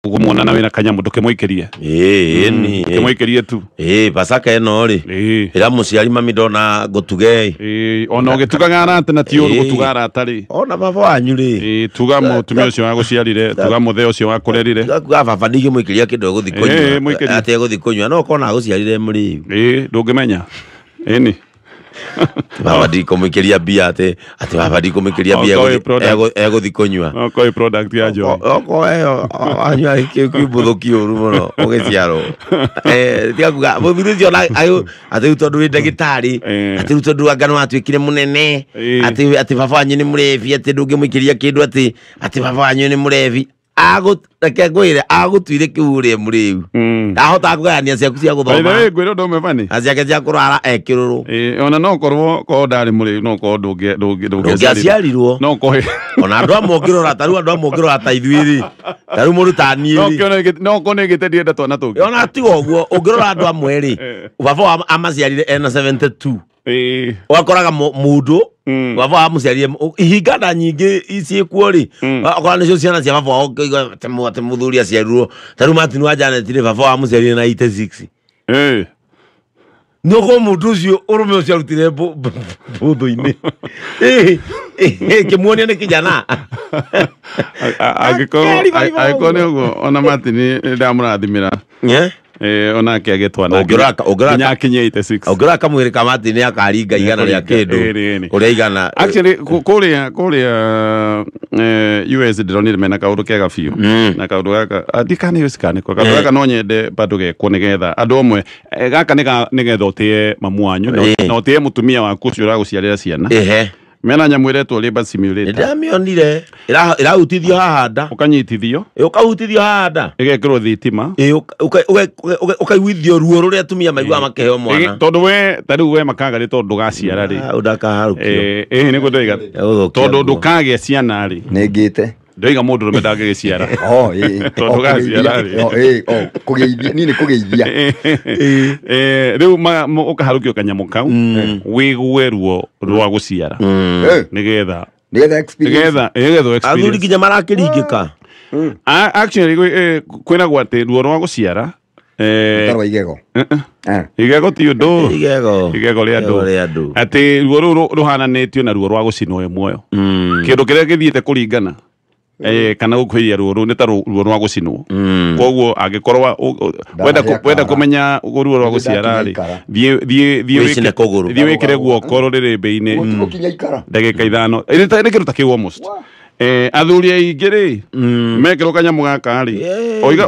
Ugumona nawe na kanyamu ndukimuikirie ni kimuikirie tu pasaka eno ri ira muciari mami ndona ngutuge ona ugitugaga arata na ti uru gutugara atari ona baba wanyu ri tuga mutumia ucio wa guciarire tuga muthe ucio wa kurerire baba ndigi muikiria kindu guthi kunywa ate guthi kunywa no kona guciarire muri ndungimenya ni baba ndiko muikiria bia ate baba ndiko muikiria bia guthi kunywa oko product ya jo oko anywa kibuthuki uru muno ugiciaro tiakuga mubirucio na ate tondu wi ndagitari ate tondu angano atwikire munene ate baba wanyu ni murevi ate ndungimuikiria kindu ate baba wanyu ni murevi reke ngwire agutwire kiure muriu ahota kugania ciaku cia guthoma ĩĩ ngwire ndo mefani aciake cia kurara ekiruru ona no korwo ko ndari muriu no ko ndungiaciarirwo no ko ona andu amongirora taru andu amongirora ta ithuiri taru murutani no ko negite ndienda twana tungi ona tigo guo ungirora andu amwe ri baba amaciarire ena 72 wakoraga mundu baba wa muciarie ihingana nyingi iciekuo ri akora nicio ciana cia baba wao ate muthuri aciarirwo taru Martin wa Janet ri baba wa muciarie na 86 Noko mundu ucio urume ucio arutire buthu-ini kimuonia ni kijana agiko ni uguo ona Martin ndamurathimira ona kiage twana nginya kinye 86 ongera kamwiri ka Martin akaringa igana ria kindu uria igana actually kuria US ndronire mena kaundu kega biu na kaundu gaka atikane yusikane kwa kaundu gaka no nyende bado gekwo nigetha andu amwe gaka nigetha utie mamu wanyu na utie mutumia waku ucio uraguciarira ciana mena nyamwiretwo labor simulator ndamionire irahutithio hahanda ukanyitithio ukahutithio hahanda igekirwo thitima ukaiguithio ruo ruria tumia maigua makeheo mwana tondu we tariu we makagari tondu gaciara ri udakaharukio niguo ndoiga tondu ndukagia ciana ri ningite ndoiga mundu rume ndagigiciara tondu gaciara ri kugeithia nini kugeithia riu ukaharukio kanyamu kau wigue ruo rwa guciara nigetha experience athuri kinya marakiringika actually kwinagwo ati ruo rwa guciara tarwa igego igego ti undu igego ria andu ati ruo ru ruhananitio na ruo rwa gucinwo muoyo kindu kiria githiite kuringana kana gukwiria ruo ni ta ruo rwa gucinwo koguo agikorwa wenda kumenya ruo rwa guciara ri thie wikire guoko ririmbi-ini ndagika 5 ni kindu ta kiu almost athuri aingi ri mekirwo kanyamu gaka ri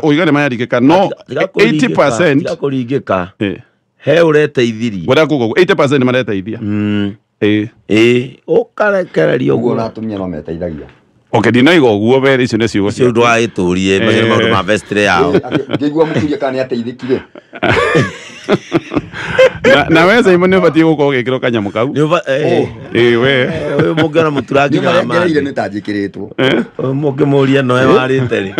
oiga ni mayaringika no 80% kuringika he ureteithirie wenda kugo 80% mareteithia ukarekereria uguo natumia no meteithagia okay ndinoiga uguo bere icio ni ciugo cio ndwa iturie maundu ma vestre yao ngigua muturia kana ateithikire na wewe Simon ni batie guko gikiro kanyamu kau we mugera muturangi na ma ngereire ni tanjikiritwo mukimuria no warite ri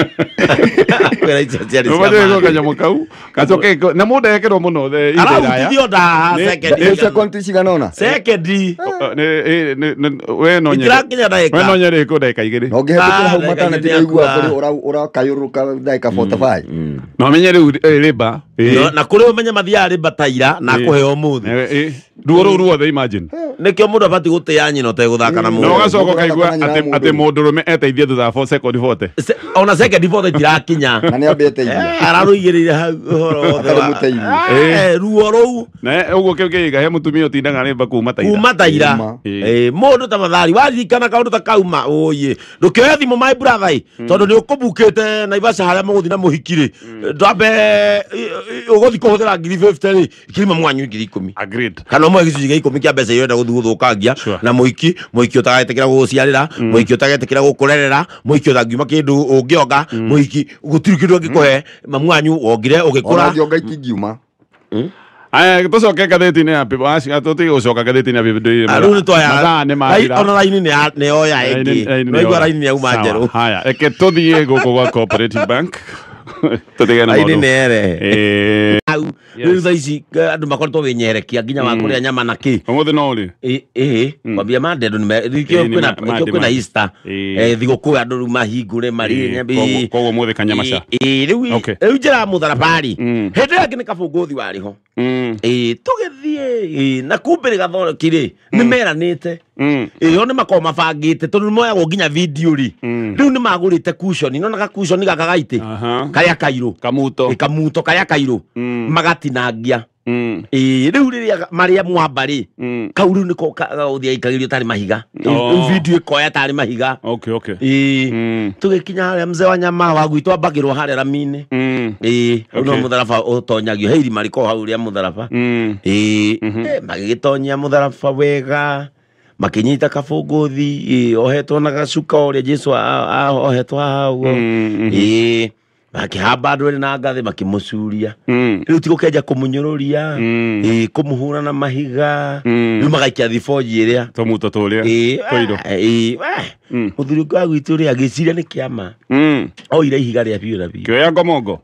kwera icio ciari cia ma kanyamu kau kacoke na mundu ekirwo muno the iraya dio da second ciganona second we no nyere ko ndagika igiri no ngihetukira hau matana ti igua kuri ura kayuruka ndagika 45 no menye riba na kuri umenye mathia riba taira na kuheo muthi ruo ruothe imagine nikio mundu abati gutia nyina uteguthaka na mundu no gacoka kaigua ati mundu rume eteithie thutha 4 second 40 ona second 40 tirakinya na ni ambete ithia araruigirire hau horo wothe ruo rou na uguo kiukiga he mutumia utindaga riba kuma taira mundu ta mathari waririkana kaundu ta kauma oye ndukioya thimu my brother tondu ni ukubukite Naivasha haria muguthi na muhikiri ndambe uguthi kuhuthira 50 ri kirima mwanyu 10 agreed kana mwe gicunjĩ gĩa 10 kia mbeca irenda guthuthũkangia na muiki utagetekera guciarira muiki utagetekera gukurerera muiki uthangiuma kindu ungionga muiki gutiri kindu ngikuhe mamu wanyu wongire ugikura ngionga ikingiuma aya tucoke ngathĩti-inĩ ya People tutige gucoka ngathĩti-inĩ ya People rĩu nĩ twaya ona raini nĩ yoya ĩngĩ naigua raini nĩ yauma njerũ haya reke tũthiĩ gũkũ gwa Cooperative Bank tutige na maũndũ hau riu tha ici andu makoretwo winyerekia nginya wa kuria nyama na ki omothe no ri kwambia mandendo kwina Easter thiguku andu riu mahingure mari nyambi koguo mothe kanyamaca riu njira mutharabari hindi yangi ni kabunguthi wariho tugithie na kumbiri gathorokire ni meranite yo ni makoma mabangite tondu moyagwo nginya video ri riu ni magurite cushion no na cushion gaka gaite karia kairu kamuto karia kairu magatinangia riu riria maria mwambari kauru niko uthia ikagirio tari mahiga video ikoya tari mahiga tugikinya haria mzee wa nyama wagwitwo ambagirwo haria ramine no mutharaba utonyagio heiri mariko hau ria mutharaba magigitonyia mutharaba wega makinyita kabunguthi ohetwo na gacuka uria Jesu ohetwo hau makihamba andu eri na ngathi makimucuria riu ti gukenja kumunyururia kumuhura na mahiga riu magaikia thiboji iria tomuto turia toido muthuri wa gwitu ri agiciria ni kiama oire ihiga ria biu na biu kioya ngomongo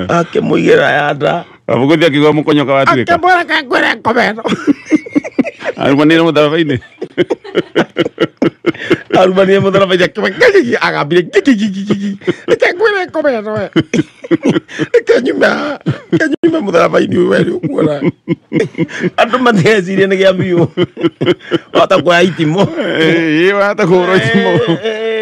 akimuigira yanda abuguthia kigwa mukonyoka watigika akibora kangwere komeno arumanire mutharaba-ini arumanire mutharaba-ini agambire kangwere komeno kanyuma mutharaba-ini weri ukuona andu mathecirie ni gia biu wata kwa itimo wata kuhurwo itimo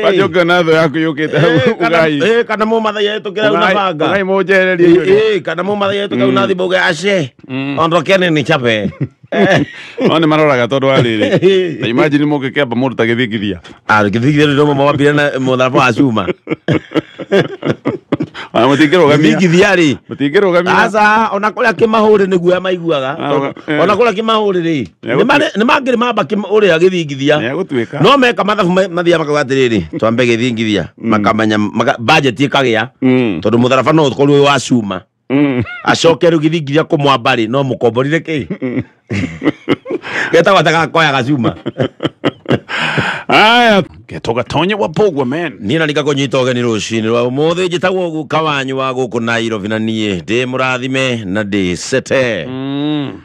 wajoka na tho yaku yukite ugai kana mu mathai yetu kira una banga ugai mujererie kana mu mathai yetu kana thi boga ace ondokene ni chape one maroraga tondu ariri na imagine muke kamba mundu ta githigithia githigithia ndo mawambira na mutharaba acuma mutingirugamia githigithia ri mutingirugamia asa ona kuria kimahuri niguo amaiguaga ona kuria kimahuri ri ni mangiri mamba uria githigithia no meka mathabu mathia makauga atiriri twambe githigithia makamanya budget ikagia tondu mutharaba no ukorwo wa cuma acoke riu githigithia kumwambari no mukomborire ki geta wataka koya gacuma aya getoga tonye wa pogwa man nina nikakonyita ugeni rucini rwa umuthi njitagwo guka wanyu wa guku Nairobi na nie ndi murathime na ndi sete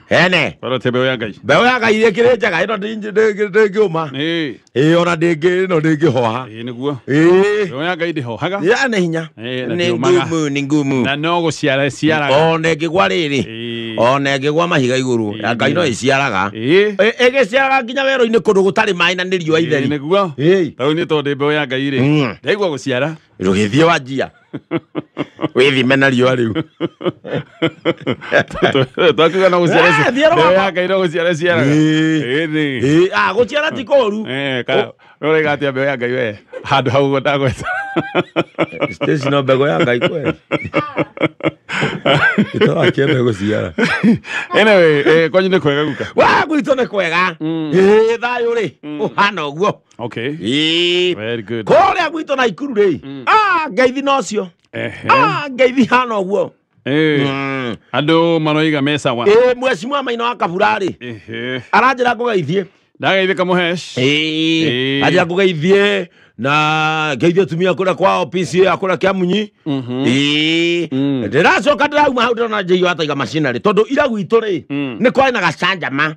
hene para tebe ya ngai beo ya ngai ikire njaga ino ndingiuma ona ndingi no ndingihoha niguo beo ya ngai ndihohaga ya ne hinya ni ngumu na no guciara ona ngigwa riri ona ngigwa mahiga iguru ya ngai no iciaraga igiciaraga nginya wero-ini kundu gutari mai na ni riua itheri niguo tau ni tondu beo ya ngai ri ndaigua guciara rugithie wanjia withime na riua riu twakiuga no guciara beo ya ngai no guciara guciara ti koru rore gatia beo ya ngai we handu hau ndagweta station no bego ya ngai kwe ito akienda guciara anyway kwanyu ni kwega guka wa gwito ni kwega thayu ri uhana uguo okay very good koria gwito na ikuru ri ngeithi nocio ngeithi hana uguo andu maroiga mesa wa mwecimu amaino wa kaburari aranjira ngugeithie ndageithika muhesh ajira ngugeithie na geithie tumia kura kwa ofisi ya kura Kiamunyi ndiracoka ndirauma hau ndona njeiyo ataiga macinari tondu ira gwitu ri ni kwari na gacanjama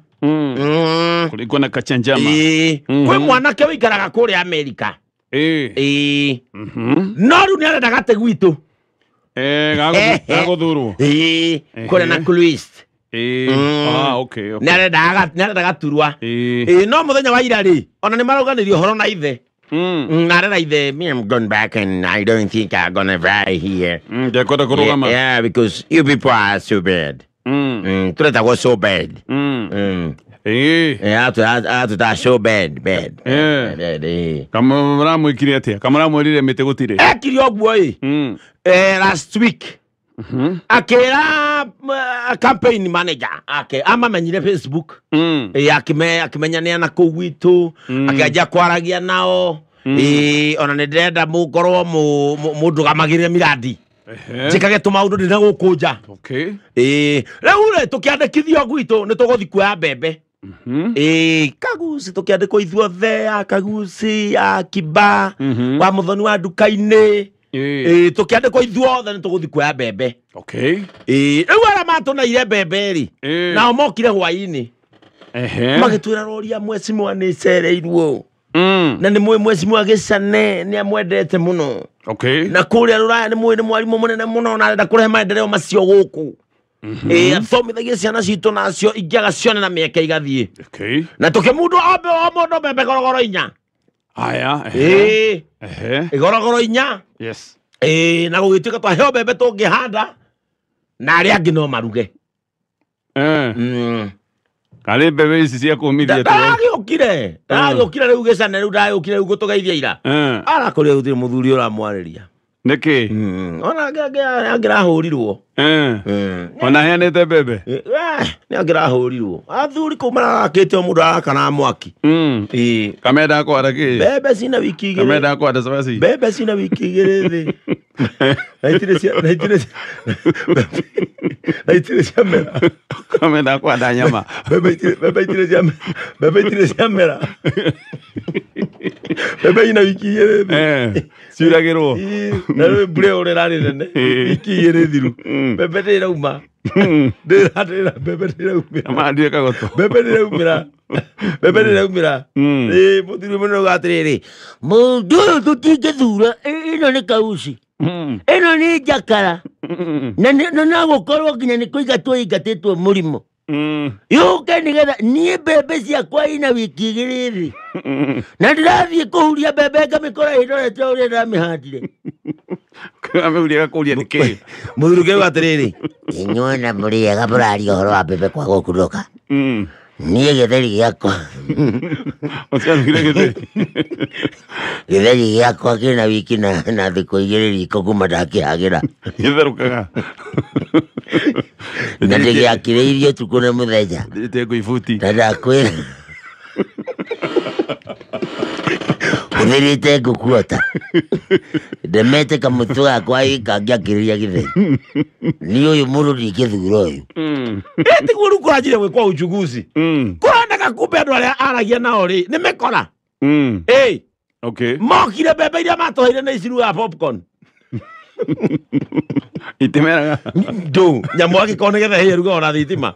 kuliko na kachanjama kwi mwanake wikaraga kuria Amerika no riu ni arenda gate gwitu gaguthurwo kuria na Cruist okay ni arenda gaturwa no muthenya wa ira ri ona ni maruganirio horo na ithe I'm going back and I don't think I'm gonna fly here. Yeah, because you people are so bad. Treta was so bad. Yeah, to so bad. Kamara mwikiri atia. Kamara mwirire mete gutire. Kiri ogwo last week. Akira campaign manager amamenyire Facebook akimenya ni ana kuu gwitu akianjia kwaragia nao ona ni ndenda mukorwo mundugamagirire miradi njikage tumaundu ndina gukunja riu tukiandikithio gwitu ni tuguthi kuoya mbembe Kaguci tukiandikwo ithuothe Kaguci Kiba wa muthoni wa nduka-ini tukiandikwo ithuothe ni tuguthi kuoya mbembe riu ara matuneire mbembe ri nao mokire hwaini magitwira roria mwecimu ni cereirwo na ni mwecimu agicane ni amwendete muno na kuria ruraya ni mwarimu munene muno na arenda kurehe maendeleo macio guku athomithagia ciana citu nacio ingĩaga cione na mĩeke igathiĩ na tũkĩmundu o mũndũ mbembe gorogoro 4 igorogoro 4 na gũgĩtuĩka twaheo mbembe tũngĩhanda na arĩa angĩ no maruge Kale mbembe ici cia kũmithia ndagĩũkire rĩu gĩcane rĩu ndagĩũkire rĩu gũtũgeithia ira arakũrĩa gũtirĩ mũthuri ũramwarĩria niki ona angĩrahũrirwo ona heanĩte mbembe nĩ angĩrahũrirwo athuri kũu mararakĩte o mũndũ arakana mwaki kamenda kwara kĩ mbembe cina wiki 2 kamenda kwara cabaci mbembe cina wiki 2 thĩ naitire cia mera kamenda kwara nyama mbembe itire cia mera mbembe ina wiki 2 ciuragĩrwo na rĩu mbura ĩyo rĩrarĩ nene wiki 2 thiru mbembe ndĩrauma mbembe ndĩraumĩra mũthuri mũnene uga atĩrĩrĩ mũndũ ũyũ tũtingĩthura ĩno nĩ Kaguci ĩno nĩ njakara na nagũkorwo nginya nĩ kũingatwo ingatĩtwo mũrimũ yũke nĩgetha niĩ mbembe ciakwa ina wiki 2 thĩ na ndĩrathiĩ kũhuria mbembe ngamĩkora ĩndorete ũrĩa ndamĩhandire ameuria gakuria nĩkĩ mũthuri ũngĩ atĩrĩrĩ inyuĩ na mũrĩega mũraria ũhoro wa mbembe kwaga gũkunũka niĩ gĩtheri gĩakwa gĩtheri gĩakwa kĩna wiki na thikũ 2 riko kuma ndakĩhagĩra gĩtherũkaga na ndĩgĩakire irio tukũ na mũthenya na ndakwĩra ũthĩrĩte ngũkuota ndemete kamũtũ gakwa kangĩakĩrĩria gĩtheri nĩ ũyũ mũndũ ndingĩthura ũyũ tiguo rĩu kũranjire gwĩkwo uchunguzi kũrandaka kumbe andũ arĩa aragia nao rĩ nĩ mĩkora mokire mbembe iria matũheire nĩ iciru ya popcorn itimeraga ndũ nyamũ agĩkorwo nĩgetha hĩruga ona thitima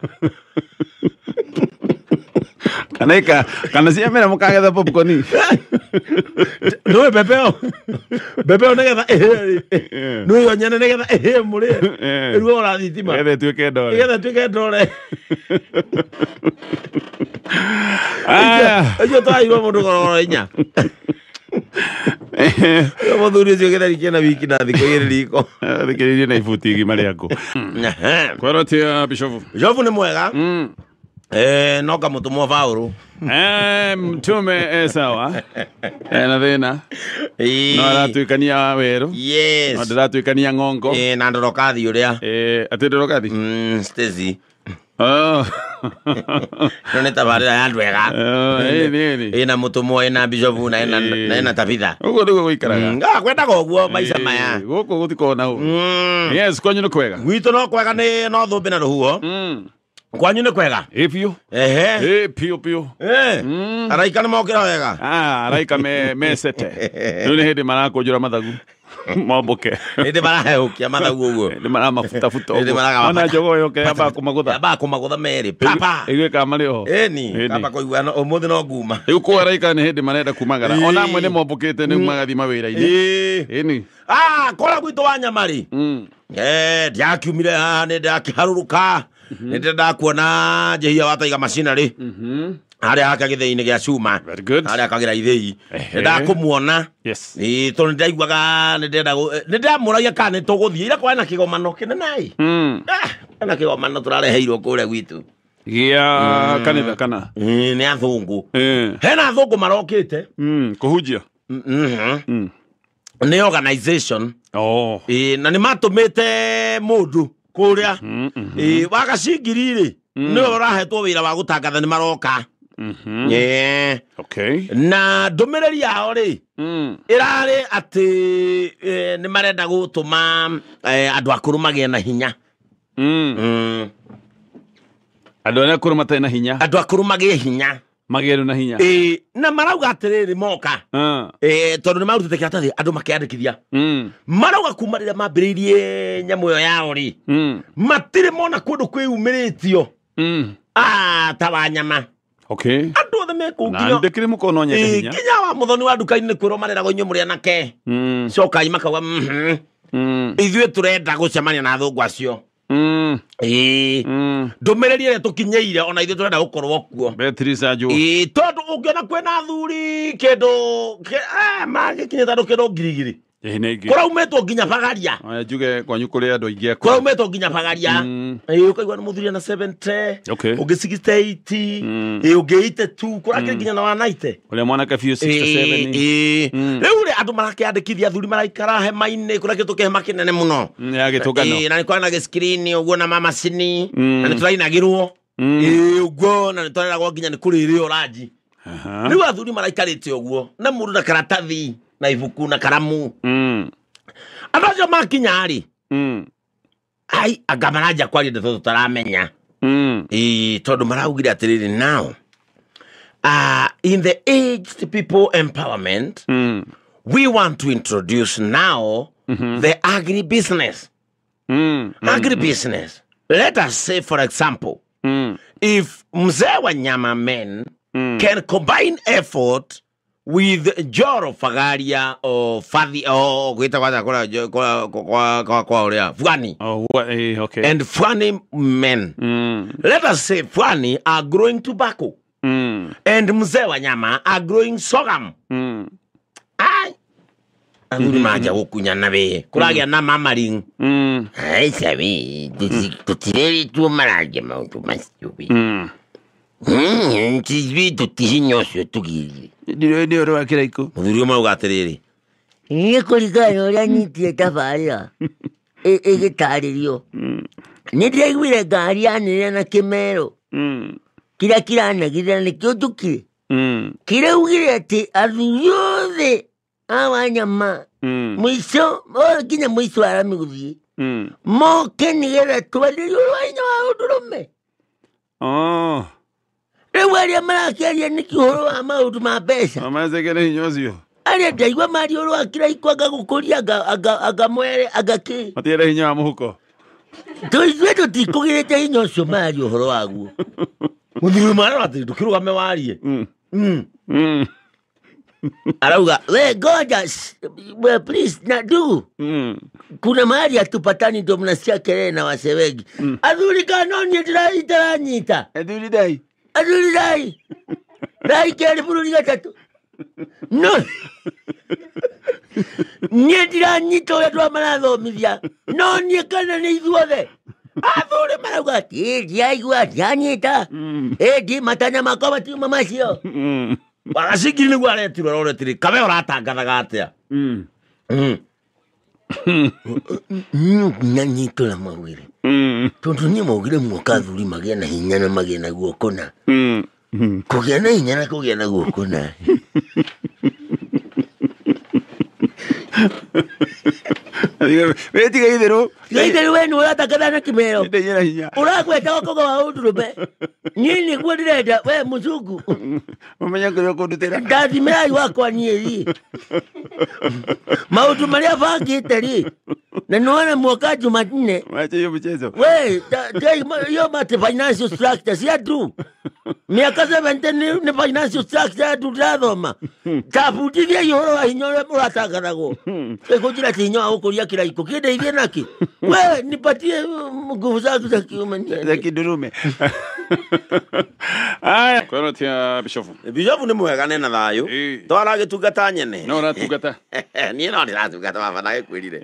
kana ciamera mũkagetha popcorn nũĩ mbembe ĩyo nĩgetha nũĩyo nyene nĩgetha mũrĩe ĩruga ona thitima nĩgetha ĩtuĩke ndore ũcio twaheirwo mũndũ gorogoro 4 mũthuri ũcio gĩtheri kĩna wiki na thikũ 2 riko thikĩrĩrie na ibuti igima rĩaku kwerotia bishofu nĩ mwega no kamũtũmwo Paũlũ mtume sawa na thĩna no aratuĩkania werũ no ndĩratuĩkania ng'ongo na ndorokathi ũrĩa atĩ ndorokathi Stacy no nĩ tabarĩra ya andũ ega ĩna mũtũmwo ĩna bishofu na ĩna Tabitha ũguo nĩguo gũikaraga kwendaga ũguo maica maya gũkũ gũtikorwo na ũũ yes kwanyu nĩ kwega gwitũ no kwega no thũmbĩ na rũhuho kwanyu nĩ kwega biũ biũ araika nĩ mokĩra wega araika mecete rĩu nĩ hĩndĩ marakũnjũra mathagu momboke hĩndĩ marahehũkia mathagu ũguo nĩ maramabutabuta ona njogo yoke yambaga kũmagũtha merĩ papa ĩgwĩkaga marĩ oho ĩni kamba kũigua ũmũthĩ no nguma rĩu kũ araika nĩ hĩndĩ marenda kumagara ona amwe nĩ mombũkĩte nĩ magathiĩ mawĩra-inĩ ĩni kora gwitũ wa Nyamarĩ ndiakiumire haha nĩ ndakĩharũrũka nĩ ndakuona Njehia wa Taiga Machinery harĩa haka gĩthĩ-inĩ gĩa cuma harĩa akagira ithĩi nĩ ndakũmuona tondũ nĩ ndaiguaga nĩ ndamũragia kana nĩ tũgũthiĩ ira kwa na kĩgomano kĩnene na kĩgomano tũrareheirwo kũrĩa gwitũ gĩa kanitha kana nĩ athũngũ hena athũngũ marokĩte kũhunjia nĩ organization na nĩ matũmĩte mũndũ kũrĩa wagacingiri-rĩ nĩwe ũrahetwo wĩra wa gũtangatha nĩ maroka na ndũmĩrĩri yao-rĩ ĩrarĩ atĩ nĩ marenda gũtũma andũ akũrũ magĩe na hinya Andå arä a kå rå matarä na hinya andå akå rå magä hinya magä na hinya na marauga atä rä moka tondå nä marutä te kä ratathi andå makä andä kithia marauga kuma rä rä a mambä rä irie nyamå ä yo yao rä matirä mona kå ndå kwä umä rä tio ta Wanyama andå othe mekå må kono nyende nginya wa må thoni wa nduka-inä nä kwä rwo mareragwo inyuä må rä anake cokai makauga ithuä tå renda gå cemania na thå ngå acio ndå mä rä ri ä rä a tå kinyä ire ona ithuä tå renda gå korwo kuo tondå å ngä ona kwä na thuri kä ndå magä kinyä ta ndå kä ndå ngirigiri kå raumä two nginya Bagaria njuge kwanyu kå rä andå aingä kå raumä two nginya Bagaria å kaigua nä må thuri na 70 å ngä 68 å ngä 82 kå rakä nginya na wa 90 å rä a mwanake biå 67 rä u rä andå marakä andä kithia thuri maraikara hema-inä kå rakä tå kä hema kä nene må no ya gä tå ngano na nä kwarä na gä skrini å guo na mamacini na nä tå rainagä rwo å guo na nä twareragwo nginya nä kå rä rä o ranji rä u athuri maraikarä te å guo na må ndå na karatathi na ibuku na karamu andå acio makinya rĩ ai anga maranja kwaria ndeto tutaramenya tondå maraugire atä rä rä now in the aged people empowerment we want to introduce now the agribusiness agribusiness let us say for example if Mzee Wanyama men can combine effort with Joro Fagaria or Fadi or Fwani. And Fwani men. Let us say Fwani are growing tobacco. And Mzee Wanyama are growing sorghum. Ai. Anduri maja wokunya nabe. Kuragia na mamaring. Ai sabi. Tutireri tu maraje mautu masiubi. Tizvi tutihinyocio tugiri. Nä å rå wa kä raikå må thuri å marauga atä rä rä nä kå ringana å rä a nyitie tabarä ra ä gä tarä rio nä ndä raiguire ngari yanä na kä mero kä rä a kä ranagirä nä kä å tå kire kä raugire atä athuri othe a Wanyama må ico nginya må ico aramä gå thiä moke nä getha twarä rio rwa hinya wa å ndå rå me rä u arä a marakä aria nä kä å horo wa maå ndå ma mbeca maceke nä hinya å cio arä a ndaigua mario å rå wa kä raiko anga gå kå ria anga mwere anga kä matiere hinya wa må huko tå ithuä tå tikå gä rä te hinya å cio mario å horo waguo må thuri marora atä ndå kä rå game warie arauga we gorgeous well please na ndugu kuna mahali hatupatani ndo mnasikia kelele na wase wengi athuri kanoni ndiranyita athuri dai keri bururi gatatu no niä ndiranyita å rä a twa marathomithia no niä kana nä ithuothe athuri marauga ndiaigua ndianyita ndi matanya makwa matiuma macio wagacingiri nä guo aretirwo roretä rä kabe å ratangathaga atä a nyanyitå ra mawä rä tondå niä maugire muoka athuri magä na hinya na magä na guokona kå gä a na hinya na kå gä a na guokona we tiga itherå we nä å ratangatha na kä mero å ragweta gokogo wa å ndå rå me niä nä guo ndä renda we må cungu menya kå rä a kå ndå tä ra ndathimä rai wakwa niä ri maå ndå marä a bangä te rä na nona muoka Jumanne wacha hiyo mchezo we yo mate financial structure cia ndu miaka 70 ni financial structure ya ndu ndathoma tabundithia ihoro wa hinya ũrĩa mũratangathagwo ĩkũnjĩra ti hinya wa gũkũria kĩraiko kĩndeithie naki we nipatie nguvu zangu za kiume za kidurume aya kwano tia bishofu nĩ mwega nĩ na thayũ twara gĩtungata nyene no ratungata niĩ no ndĩratungata baba ndagĩkwĩrire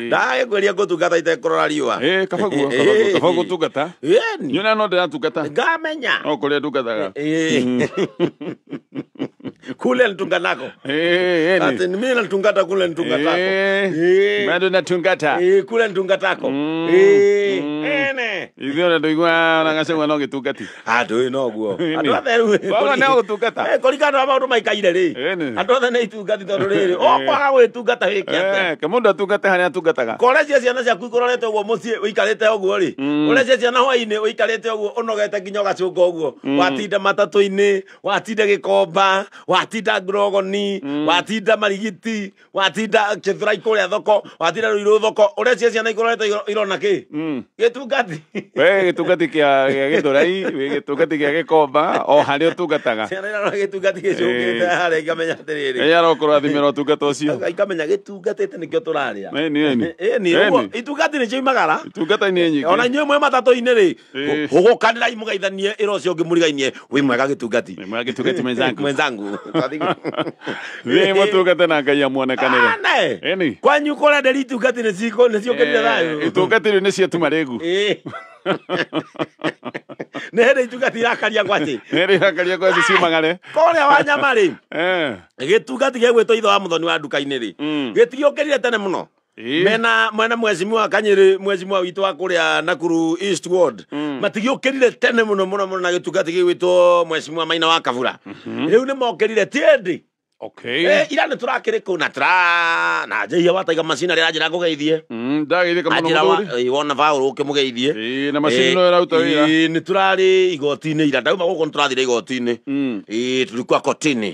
ndagĩkwĩria ngũtungata itekũrora riũa kaba gũtungata nyona no ndĩratungata ngamenya no kũrĩa ndungataga Kule Ntunganako. Ati mimi natungata kule Ntungatako. Bado natungata. Kule Ntungatako. Ene. Ithio na ndoigwa na ngase ngwana ngitungati. Ado ino guo. Ado atheru. Baba na gutungata. Kolikano aba ndo maikaire ri. Ado the ne itungati tondu riri. Kwaga gwitungata wiki ate. Kamundu atungate haria atungataga. Korecia ciana ciaku ikororete uguo mucii wikarite uguo ri. Korecia ciana hwaini wikarite uguo onogete nginya gacunga uguo. Watinda matatu-ini, watinda Gikomba, watinda Grogoni, watinda Marigiti, watinda Kithura ikuria thoko, watinda Ruiru thoko. Urecia ciana ikororete irona ki? Gitungati. We gitungati kia Githurai, we gitungati kia Gikomba, o haria utungataga. Ciana irona gitungati gicungite haria ikamenya atiriri. Eya rokora thimira utungata ucio. Ikamenya gitungati nikio turaria. Ni uguo itungati ni ciumagara. Itungata ni nyingi. Ona inyuĩ mwe matatu-inĩ rĩ ũgũkanĩra imũgeithanie ĩro ũcio ũngĩmũrigainie wĩ mwega gĩtungati. Wĩ mwega gĩtungati mwenzangu. Wĩ mũtungate na Ngai amuonekanĩre. Eni. Kwanyu kũrendera itungati nĩ ciũkĩrire thayũ. Itungati rĩu nĩ ciatuma rĩgu. Nĩ hĩndĩ itungati irakaria gwatĩ. Nĩ hĩndĩ irakaria gwatĩ ciumagare. Kũrĩa wa nyama rĩ gĩtungati gĩgwĩtwo ithe wa mũthoni wa nduka-inĩ rĩ gĩtigĩũkĩrire tene mũno. Mwena mheshimiwa Kanyiri, mheshimiwa witu wa kuria Nakuru East Ward matigiukirire tene muno na gitungati gigwitwo mheshimiwa Maina wa Kavura. Riu ni mokirire tiendi. Ira ni turakiri kuna na jehia wataiga macina ria njira ngugeithie. Ndageithie kamano muthuri. Wona vauru ukimugeithie. Na macina no rauta wira. Ni turari igoti-ini ira ndauma guko turathire igoti-ini. Tulikuwa kotini.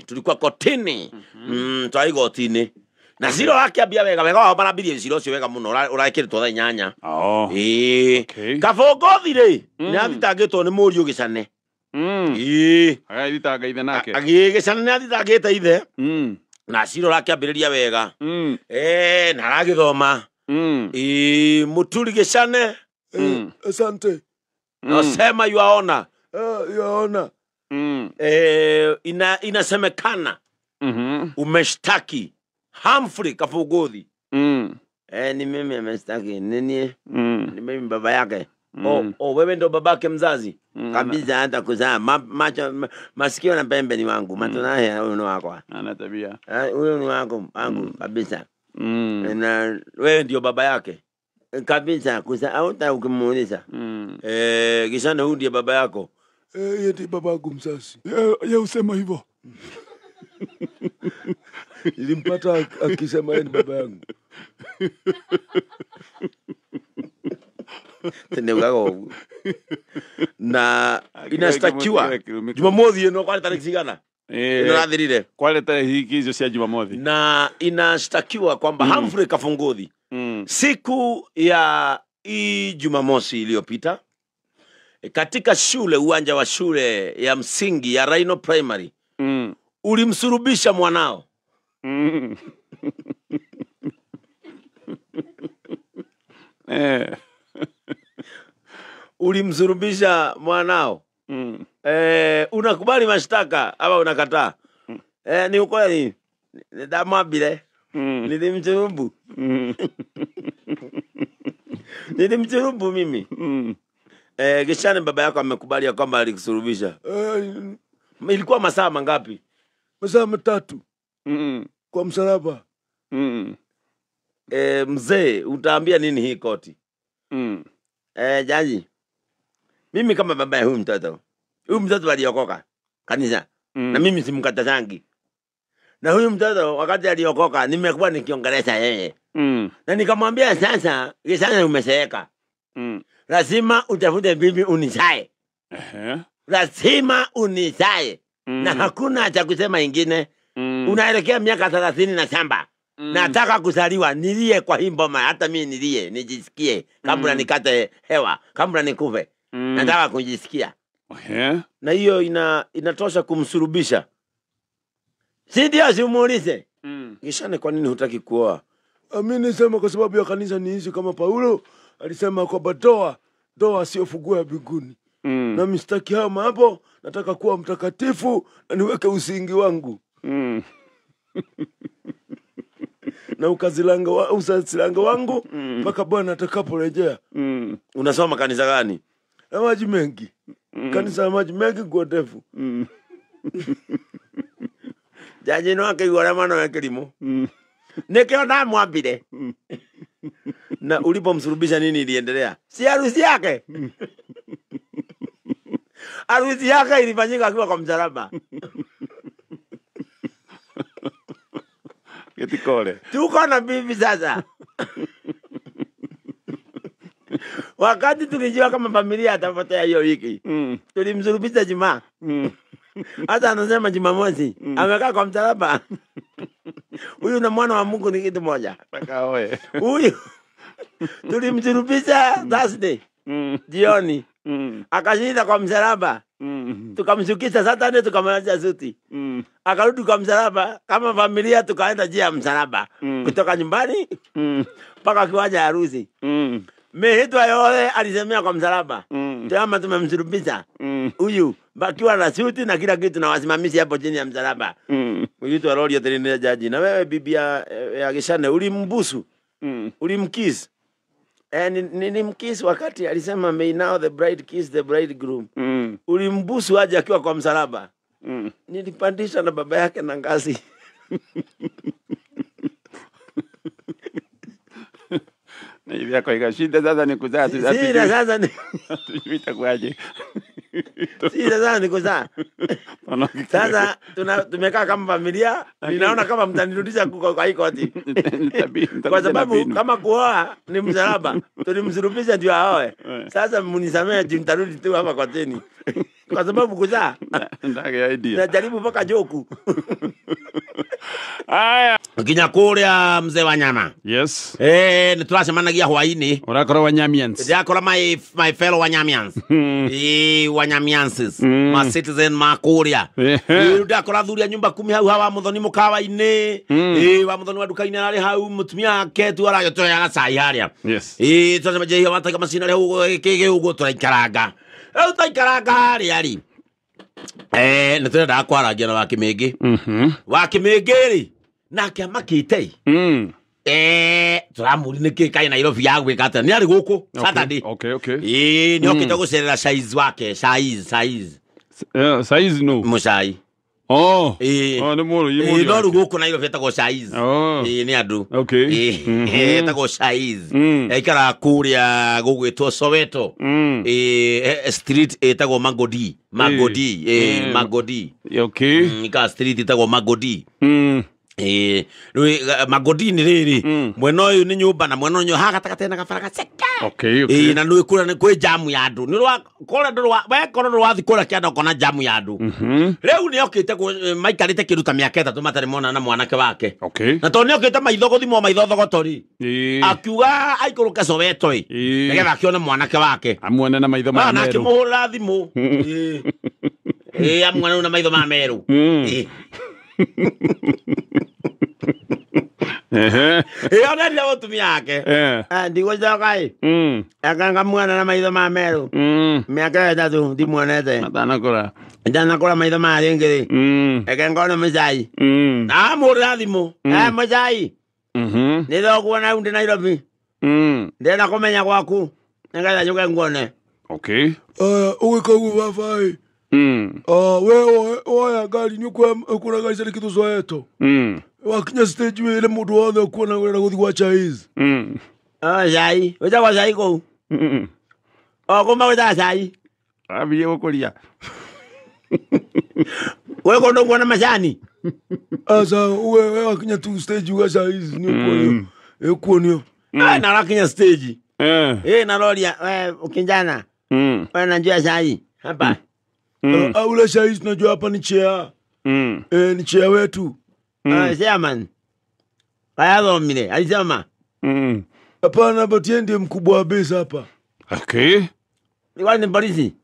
Twari igoti-ini. Na ciro wakiambia wega wao marambirie ciro cio wega muno urakiritwo thaa 8. Kabongothi ri ni athitangitwo ni muriu Gicane. Agathitanga ithe nake. Gicane ni athitangite ithe. Na ciro rakiambiriria wega. Na aragithoma. Muturi Gicane. Asante. Nasema yuaona. Yuaona. Inasemekana umeshtaki Humphrey Kafogothi. Ni mimi amestaki nini? Ni mimi baba yake. Wewe ndo babake mzazi. Kabisa hata kuzaa macho masikio na pembe ni wangu. Macho naye huyo ni wako. Ana tabia. Huyo ni wangu kabisa. Na wewe ndio baba yake. Kabisa kuzaa au hata ukimuuliza. Gicane huyu ndiye baba yako. Yeye ndiye babangu mzazi. Yeye usema hivyo. Nilimpata akisema yeye ni baba yangu. Teneugago. Na inastakiwa Jumamothi ino kwa tarehe cigana? Inathirire. Kwa tarehe hizo cia Jumamothi. Na inastakiwa kwamba Humphrey Kafogothi siku ya Jumamosi iliyopita katika uwanja wa shule ya msingi ya Rhino Primary ulimsurubisha mwanao. Ulimsurubisha mwanao. Unakubali mashtaka ama unakataa? Ni ukweli. Ndamwambire. Nilimchurubu. Nilimchurubu mimi. Gicane baba yako amekubali kwamba alikusurubisha. Ilikuwa masaa mangapi? Masaa 3. Kwa msalaba. Mzee, utaambia nini hii koti? Jaji. Mimi kama baba ya huyu mtoto aliokoka kanisa. Na mimi simkatazangi. Na huyu mtoto wakati aliokoka nimekuwa nikiongelesha yeye. Na nikamwambia sasa, Gicane umeseeka. Lazima utafute bibi unizae. Lazima unizae. Na hakuna cha kusema ingine. Unaelekea miaka 30 na shamba. Nataka kuzaliwa, nilie kwa hii mboma, hata mimi nilie, nijisikie kabla nikate hewa, kabla nikufe. Nataka kujisikia. Na hiyo inatosha kumsurubisha. Si ndio simuulize? Gicane kwa nini hutaki kuoa? Mimi nisema kwa sababu ya kanisa niishi kama Paulo alisema kwamba ndoa sio funguo ya mbinguni. Na mistaki hama hapo, nataka kuwa mtakatifu na niweke usingi wangu. Na usasilanga wangu mpaka Bwana atakaporejea. Unasoma kanisa gani? La Maji Mengi. Kanisa la Maji Mengi kwa ndefu. jaji no akaigua mwana wa kilimo nikio na mwambire na ulipomsulubisha nini iliendelea? Si harusi yake. Harusi yake ilifanyika akiwa kwa msalaba. Kitikole. Tuko na bibi sasa. Wakati tulijua kama familia atapotea hiyo wiki. Tulimsulubisha Jumaa. Hata anasema Jumamosi amekaa kwa msalaba. Huyu na mwana wa Mungu ni kitu moja. Pakaoe. Huyu tulimsulubisha Thursday jioni. Akashinda kwa msalaba. Tukamshukisha Saturday tukamaliza suti. Akarudi kwa msalaba kama familia tukaenda njia ya msalaba. Kutoka nyumbani mpaka kiwanja harusi. Mehitwa yote alisemea kwa msalaba. Kama tumemsulubisha huyu bakiwa na suti na kila kitu na wasimamizi hapo chini ya msalaba. Mehitwa roli ya tena jaji. Na wewe bibi ya Gishane ulimbusu. Ulimkiss. Nilimkiss wakati alisema may now the bride kiss the bridegroom. Ulimbusu aje akiwa kwa msalaba. Nilipandisha na baba yake na ngazi. Na hivi yako ikashinda sasa ni kuzaa tu. Sina sasa ni tuita kwaje. Sina sasa ni kuzaa. Sasa tumekaa kama familia, ninaona kama mtanirudisha kwa hii koti. Kwa sababu kama kuoa ni msalaba, tulimsulubisha ndio aoe. Sasa mnisamee nitarudi tu hapa kotini. Kwa sababu kuzaa ndage idea. Najaribu mpaka joku. Aya. Kinya kuria mzee wa nyama. Yes. Nituracemanagia hwaini. Urakora Wanyamians. Ndiakora my fellow Wanyamians. Wanyamianses. My citizen makuria. Ndiakora thuria nyumba 10 hau hawa muthoni mukawa-ini. Wa muthoni wa duka-ini ari hau mutumia ake tu arayotoya gacai haria. Yes. Tunacemeje hiyo wataka macina ri kige uguo turaikaranga. Taikaranga haria ri. Nitwenda kwaragia na Wakimege. Wakimege ri nake amakite. Turamuri niki kai Nairobi ya gwika ata ni ari guku Saturday. Okay. Ni okite gucerera size wake, size. Size no. Mucai. Ni muru yimu. No ruguku Nairobi etagwo size. Ni andu. Etagwo size. Ikara kuria gugwitwo Soweto. Street etagwo Magodi. Okay. Ika street etagwo Magodi. Magodi ni riri mwena uyu ni nyumba na mwena uyu hagatakate na gabara gaceke. Okay. Na nui kura ni kwi jamu ya andu ni rwa kora ndu rwa wekora ndu rwathi kura kianda kona jamu ya andu riu ni okite maikarite kiruta miaka 3 matari mona na mwanake wake. Na to ni okite maitho guthimo maitho thogotori akiuga aikuruka Soweto nigetha akione mwanake wake amwone na maitho ma meru na akimuhura thimu amwone na maitho ma meru. Ona ndio mutumia yake. Ndigo jokai. Akanga mwana na maitho ma meru. Miaka 3 ndimuonete. Ndanakora maitho ma ringiri. Akangona mujai. Amura thimu. Mujai. Ndio kuona undi Nairobi. Ndena kumenya gwaku. Ngatha njuke ngone. Okay. Ugikagu bafai. Wewe oya gari ni kuna gari zile kitu Soweto. Wakinya stage ile mundu wothe kuona wera guthi gwa chaiz. Chai. Weja kwa chai ko. Kuma weja chai. Abiye gukuria. Wewe kondo kuona majani. Asa wewe wakinya tu stage gwa chaiz ni kuonio. Kuonio. Na wakinya stage. Na loria ukinjana. Wewe najua chai. Hapa. Ule chaiz najua hapa ni chair. Ni chair wetu. Chairman. Kaya dhomine, alisema. Hapana, batie ndiye mkubwa wa base hapa. Okay. Ni polisi.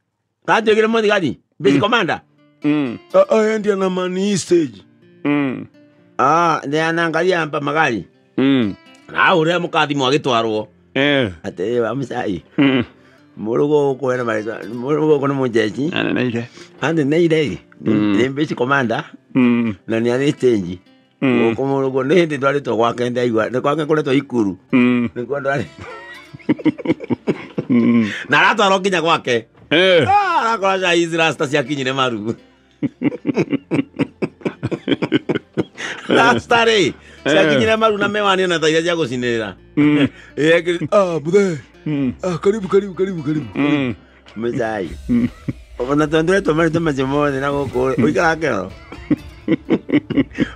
Kaje ile mmoja gani? Base commander. Ndiye na mani stage. Ndiye anaangalia hapa magari. Na ule mukathimu agitwarwo. Ate wa msai. Murugo kwena maliza. Murugo kuna mujeshi. Neire. Ni base commander. Na ni ari stage. Murugo ni ndi twari to gwake ndaigwa. Ni kwake kule to Ikuru. Ni kwa ndari. Na rato arokinya gwake. Arakora cha hizi rasta cia kinyire maru. Stare. Siakinyira maru na mewani na taiya jago sinera. Muthe. Karibu. Mzai. Ona tondore tomari tomaje na goko. Uikara kero.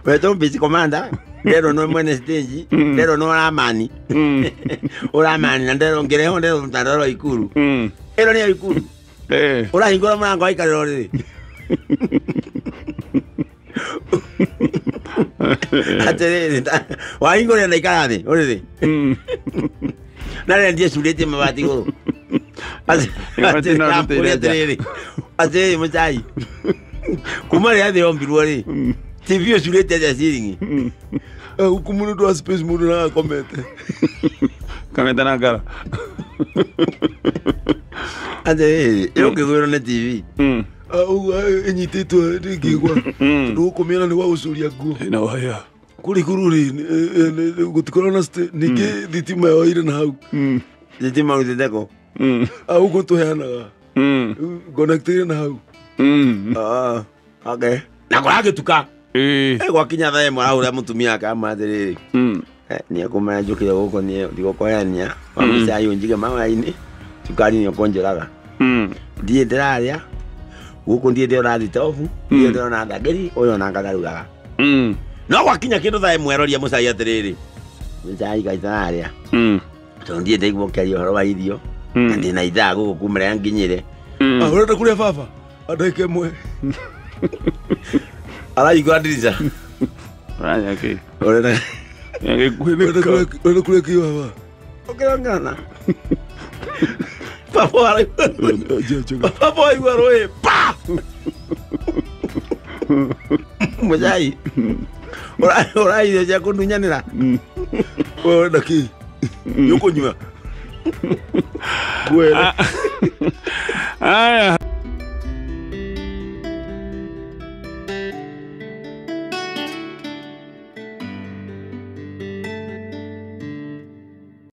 Wewe tombisi komanda. Ndero no mwene stage. Ndero no ramani. Oramani na ndero ngereho ndero mtandaro ikuru. Ero ni ikuru. Ora ingora mwangu aikarero ri. Atere wa ingora na ikarane ori. Nare ndiye sulete mabati go. Ate mchai. Kumari ade ombiru ri. TV sulete ya siringi. Ukumuno do space mudo na comment. Comment na cara. Ade, eu que gosto na TV. Enyitito ngigwa. Ndukumira ni wa usuria go. Na waya. Kuri kururi gutikorana ste niki thitima yo ire na hau. Thitima utendeko. Au gutuheana. Connected na hau. Okay. Na kwa gituka. Kwa kinya thae mwa ura mutumia kama atiriri. Ni akumanya njukire guko ni ndikokoyania. Wamisa ayo njige mawaini. Tukari ni konjeraga. Ndiye ndiraria. Guko ndiye ndira thitofu. Ndiye ndira ndageri oyo na ngadarugaga. No kwa kinya kindu thae mweroria musai atiriri. Musai kaitararia. To ndiye ndeigwo kari horo wa irio. Ndi na ithaa guko kumera nginyire. Urenda kuria baba. Adeke mwe. Ala igwadiriza. Raya ke. Orena. Urenda kuria ki baba. Okirangana. Papa ala. Papa igwaroe. Pa. Mujai. Ora ile ya kundunyanira. Urenda ki. Yoko nyuma. Aya.